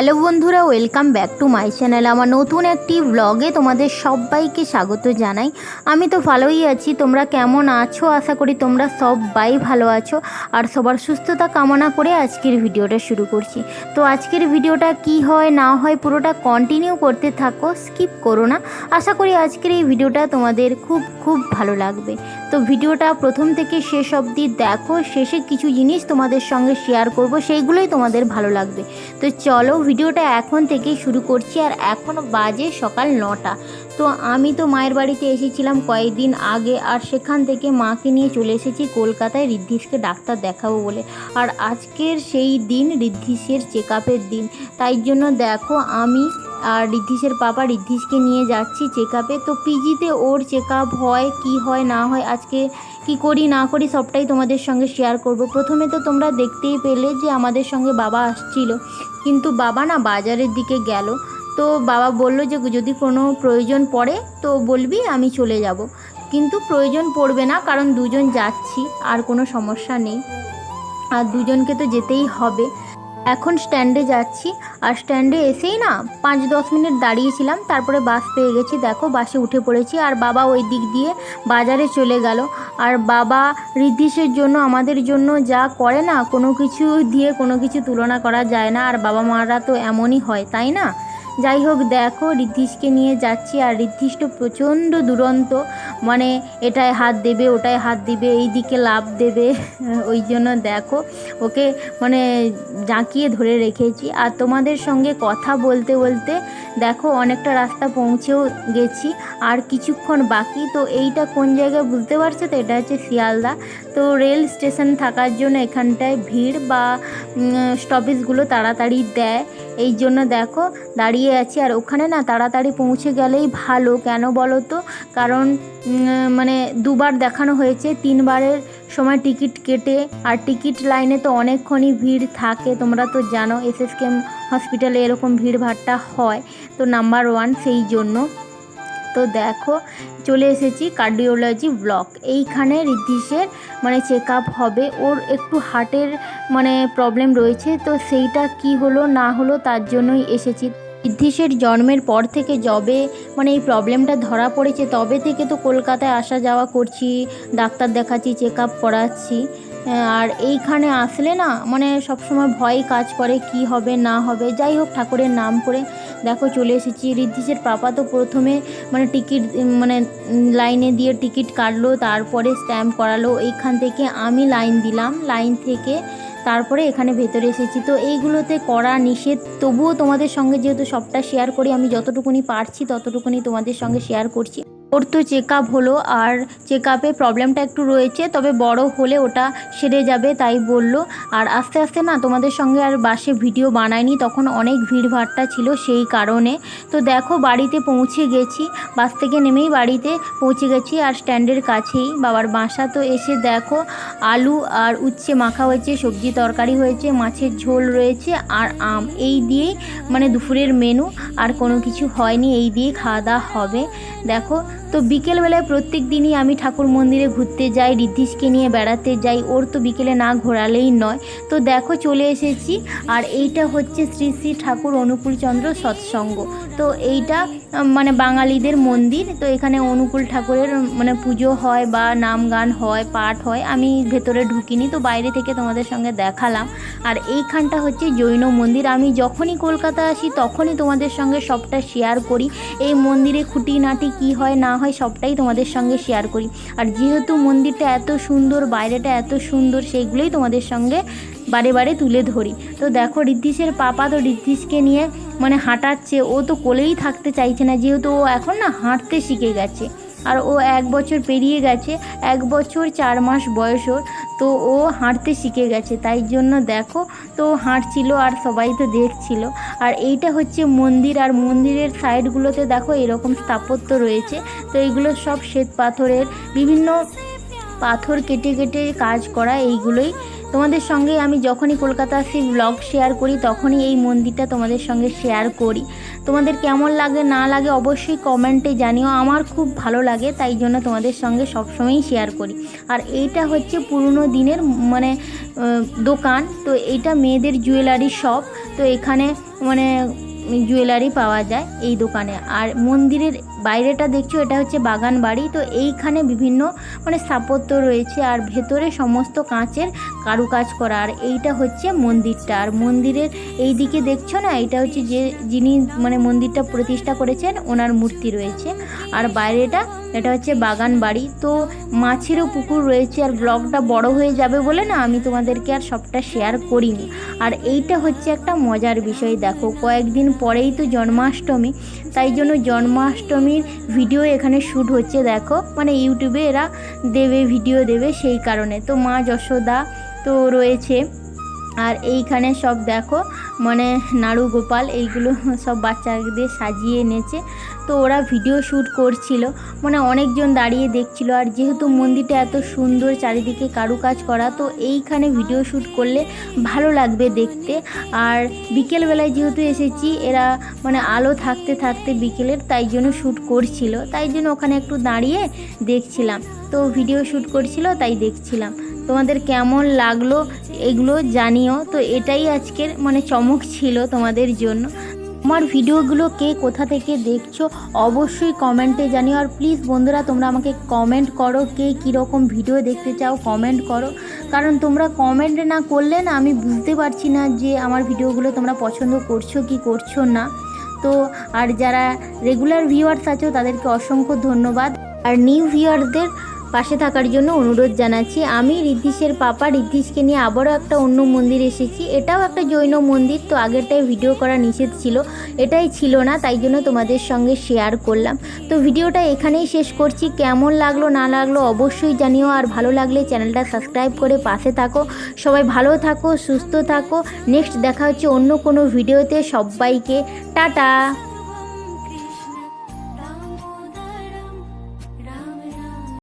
Hello বন্ধুরা, welcome back to my channel. আমার নতুন একটি ব্লগে তোমাদের সবাইকে স্বাগত জানাই। আমি তো ভালোই আছি, তোমরা কেমন আছো? আশা করি তোমরা সবাই ভালো আছো আর সবার সুস্থতা কামনা করে আজকের ভিডিওটা শুরু করছি। তো আজকের ভিডিওটা কি হয় না হয় পুরোটা কন্টিনিউ করতে থাকো, স্কিপ করো না। আশা করি আজকের এই ভিডিওটা তোমাদের খুব ভালো লাগবে। তো ভিডিওটা প্রথম থেকে শেষ অবধি দেখো, শেষে কিছু জিনিস তোমাদের সঙ্গে শেয়ার করব, সেইগুলোই তোমাদের ভালো লাগবে। তো চলো ভিডিওটা এখন থেকেই শুরু করছি। আর এখন বাজে সকাল 9টা। তো আমি তো মায়ের বাড়িতে এসেছিলাম কয়েকদিন আগে, আর সেখান থেকে মাকে নিয়ে চলে এসেছি কলকাতায় ঋদ্ধিষকে ডাক্তার দেখাবো বলে। আর আজকের সেই দিন ঋদ্ধিষের চেক আপের দিন, তাই জন্য দেখো আমি আর ঋদ্ধিষের পাপা ঋদ্ধিষকে নিয়ে যাচ্ছি চেক আপে। তো পিজিতে ওর চেক আপ হয়, কি হয় না হয়, আজকে কি করি না করি সবটাই তোমাদের সঙ্গে শেয়ার করব। প্রথমে তো তোমরা দেখতেই পেলে যে আমাদের সঙ্গে বাবা আসছিল, কিন্তু বাবা না বাজারের দিকে গেল। তো বাবা বলল যে যদি কোনো প্রয়োজন পড়ে তো বলবি, আমি চলে যাব। কিন্তু প্রয়োজন পড়বে না, কারণ দুজন যাচ্ছি, আর কোনো সমস্যা নেই, আর দুজনকে তো যেতেই হবে। এখন স্ট্যান্ডে যাচ্ছি, আর স্ট্যান্ডে এসেই না 5-10 মিনিট দাঁড়িয়েছিলাম, তারপরে বাস পেয়ে গেছি। দেখো বাসে উঠে পড়েছি, আর বাবা ওই দিক দিয়ে বাজারে চলে গেল। আর বাবা ঋদ্ধিষের জন্য, আমাদের জন্য যা করে না, কোনো কিছু দিয়ে কোনো কিছু তুলনা করা যায় না। আর বাবা মারা তো এমনই হয়, তাই না? যাই হোক, দেখো ঋদ্ধিষকে নিয়ে যাচ্ছি, আর ঋদ্ধিষ তো প্রচণ্ড দুরন্ত, মানে এটায় হাত দেবে, ওটায় হাত দিবে, এই দিকে লাফ দেবে। ওই জন্য দেখো ওকে মানে জাঁকিয়ে ধরে রেখেছি। আর তোমাদের সঙ্গে কথা বলতে বলতে দেখো অনেকটা রাস্তা পৌঁছেও গেছি, আর কিছুক্ষণ বাকি। তো এইটা কোন জায়গায় বুঝতে পারছো তো? এটা হচ্ছে শিয়ালদা। তো রেল স্টেশন থাকার জন্য এখানটায় ভিড় বা স্টপেজগুলো তাড়াতাড়ি দেয়, এই জন্য দেখো দাঁড়িয়ে আছি। আর ওখানে না তাড়াতাড়ি পৌঁছে গেলেই ভালো, কেন বলো তো? কারণ মানে দুবার দেখানো হয়েছে, 3বারের সময় টিকিট কেটে, আর টিকিট লাইনে তো অনেকক্ষণই ভিড় থাকে, তোমরা তো জানো এসএসকেএম হসপিটালে এরকম ভিড়ভাট্টা হয়। তো নাম্বার 1 সেই জন্য। তো দেখো চলে এসেছি কার্ডিওলজি ব্লক। এইখানে ঋদ্ধিষের মানে চেক আপ হবে। ওর একটু হার্টের মানে প্রবলেম রয়েছে, তো সেইটা কি হলো না হলো তার জন্যই এসেছি। ঋদ্ধিষের জন্মের পর থেকে যবে মানে এই প্রবলেমটা ধরা পড়েছে, তবে থেকে তো কলকাতায় আসা যাওয়া করছি, ডাক্তার দেখাচ্ছি, চেক আপ করাচ্ছি। আর এইখানে আসলে না মানে সবসময় ভয় কাজ করে, কি হবে না হবে। যাই হোক, ঠাকুরের নাম করে দেখো চলে এসেছি। ঋদ্ধিষের পাপা তো প্রথমে মানে টিকিট মানে লাইনে দিয়ে টিকিট কাটলো, তারপরে স্ট্যাম্প করালো। এইখান থেকে আমি লাইন দিলাম, লাইন থেকে তারপরে এখানে ভেতরে এসেছি। তো এইগুলোতে করা নিষেধ, তবুও তোমাদের সঙ্গে যেহেতু সবটা শেয়ার করি, আমি যতটুকুনি পারছি ততটুকুনি তোমাদের সঙ্গে শেয়ার করছি। ওর তো চেক আপ হলো, আর চেক আপে প্রবলেমটা একটু রয়েছে, তবে বড় হলে ওটা সেরে যাবে তাই বলল। আর আস্তে আস্তে না তোমাদের সঙ্গে আর বাসে ভিডিও বানাইনি, তখন অনেক ভিড়ভাট্টা ছিল সেই কারণে। তো দেখো বাড়িতে পৌঁছে গেছি, বাস থেকে নেমেই বাড়িতে পৌঁছে গেছি, আর স্ট্যান্ডের কাছেই বাবার বাসা। তো এসে দেখো আলু আর উচ্ছে মাখা হয়েছে, সবজি তরকারি হয়েছে, মাছের ঝোল রয়েছে, আর আম, এই দিয়েই মানে দুপুরের মেনু। আর কোনো কিছু হয়নি, এই দিয়ে খাওয়া দাওয়া হবে। দেখো তো বিকেলবেলায় প্রত্যেক দিনই আমি ঠাকুর মন্দিরে ঘুরতে যাই, ঋদ্ধিষকে নিয়ে বেড়াতে যাই, ওর তো বিকেলে না ঘোরালেই নয়। তো দেখো চলে এসেছি, আর এইটা হচ্ছে শ্রী শ্রী ঠাকুর অনুকূলচন্দ্র সৎসঙ্গ। তো এইটা মানে বাঙালিদের মন্দির। তো এখানে অনুকূল ঠাকুরের মানে পুজো হয় বা নাম গান হয়, পাঠ হয়। আমি ভেতরে ঢুকিনি, তো বাইরে থেকে তোমাদের সঙ্গে দেখালাম। আর এইখানটা হচ্ছে জৈন মন্দির। আমি যখনই কলকাতা আসি তখনই তোমাদের সঙ্গে সবটা শেয়ার করি। এই মন্দিরে খুঁটিনাটি কি হয় না হয় সবটাই তোমাদের সঙ্গে শেয়ার করি। আর যেহেতু মন্দিরটা এত সুন্দর, বাইরেটা এত সুন্দর, সেইগুলোই তোমাদের সঙ্গে বারে বারে তুলে ধরি। তো দেখো ঋদ্ধিষের পাপা তো ঋদ্ধিষকে নিয়ে মানে হাঁটাচ্ছে, ও তো কোলেই থাকতে চাইছে না, যেহেতু ও এখন না হাঁটতে শিখে গেছে। আর ও 1 বছর পেরিয়ে গেছে, 1 বছর 4 মাস বয়স ওর। তো ও হাঁটতে শিখে গেছে, তাই জন্য দেখো তো হাঁটছিল, আর সবাই তো দেখছিল। আর এইটা হচ্ছে মন্দির, আর মন্দিরের সাইডগুলোতে দেখো এরকম স্থাপত্য রয়েছে। তো এইগুলো সব শ্বেত পাথরের, বিভিন্ন পাথর কেটে কেটে কাজ করা, এইগুলোই তোমাদের সঙ্গে আমি যখনই কলকাতা আসি ব্লগ শেয়ার করি তখনই এই মন্দিরটা তোমাদের সঙ্গে শেয়ার করি। তোমাদের কেমন লাগে না লাগে অবশ্যই কমেন্টে জানিও। আমার খুব ভালো লাগে, তাই জন্য তোমাদের সঙ্গে সবসময়ই শেয়ার করি। আর এইটা হচ্ছে পুরনো দিনের মানে দোকান, তো এইটা মেয়েদের জুয়েলারি শপ। তো এখানে মানে জুয়েলারি পাওয়া যায় এই দোকানে। আর মন্দিরের বাইরেটা দেখছো, এটা হচ্ছে বাগান বাড়ি। তো এইখানে বিভিন্ন মানে স্থাপত্য রয়েছে আর ভেতরে সমস্ত কাঁচের কারুকাজ করা। আর এইটা হচ্ছে মন্দিরটা। আর মন্দিরের এই দিকে দেখছো না, এটা হচ্ছে যিনি মানে মন্দিরটা প্রতিষ্ঠা করেছেন ওনার মূর্তি রয়েছে। আর বাইরেটা এটা হচ্ছে বাগান বাড়ি। তো মাছেরও পুকুর রয়েছে। আর ব্লগটা বড় হয়ে যাবে বলে না আমি তোমাদেরকে আর সবটা শেয়ার করিনি। আর এইটা হচ্ছে একটা মজার বিষয়, দেখো কয়েকদিন পরেই তো জন্মাষ্টমী, তাই জন্য জন্মাষ্টমীর ভিডিও এখানে শ্যুট হচ্ছে। দেখো মানে ইউটিউবে এরা দেবে, ভিডিও দেবে, সেই কারণে তো মা যশোদা তো রয়েছে। আর এইখানে সব দেখো মানে নাড়ু গোপাল এইগুলো সব বাচ্চাদের সাজিয়ে এনেছে। তো ওরা ভিডিও শ্যুট করছিল, মানে অনেকজন দাঁড়িয়ে দেখছিল। আর যেহেতু মন্দিরটা এত সুন্দর চারিদিকে কারুকাজ করা, তো এইখানে ভিডিও শ্যুট করলে ভালো লাগবে দেখতে। আর বিকেলবেলায় যেহেতু এসেছি, এরা মানে আলো থাকতে থাকতে বিকেলের, তাই জন্য শ্যুট করছিল, তাই জন্য ওখানে একটু দাঁড়িয়ে দেখছিলাম। তো ভিডিও শ্যুট করছিল তাই দেখছিলাম। তোমাদের কেমন লাগলো এগুলো জানিও। তো এটাই আজকের মানে চমক ছিল তোমাদের জন্য। আমার ভিডিওগুলো কে কোথা থেকে দেখছো অবশ্যই কমেন্টে জানিও। আর প্লিজ বন্ধুরা, তোমরা আমাকে কমেন্ট করো, কে কীরকম ভিডিও দেখতে চাও কমেন্ট করো। কারণ তোমরা কমেন্ট না করলে না আমি বুঝতে পারছি না যে আমার ভিডিওগুলো তোমরা পছন্দ করছো কি করছো না। তো আর যারা রেগুলার ভিউয়ার্স আছো তাদেরকে অসংখ্য ধন্যবাদ। আর নিউ ভিউয়ারদের পাশে থাকার জন্য অনুরোধ জানাচ্ছি। আমি ঋদ্ধিশের পাপা, ঋদ্ধিশকে নিয়ে আবারও একটা অন্য মন্দির এসেছি। এটাও একটা জৈন মন্দির। তো আগেরটাই ভিডিও করা নিষেধ ছিল, এটাই ছিল না, তাই জন্য তোমাদের সঙ্গে শেয়ার করলাম। তো ভিডিওটা এখানেই শেষ করছি। কেমন লাগলো না লাগলো অবশ্যই জানিও। আর ভালো লাগলে চ্যানেলটা সাবস্ক্রাইব করে পাশে থাকো। সবাই ভালো থাকো, সুস্থ থাকো। নেক্সট দেখা হচ্ছে অন্য কোনো ভিডিওতে। সবাইকে টাটা।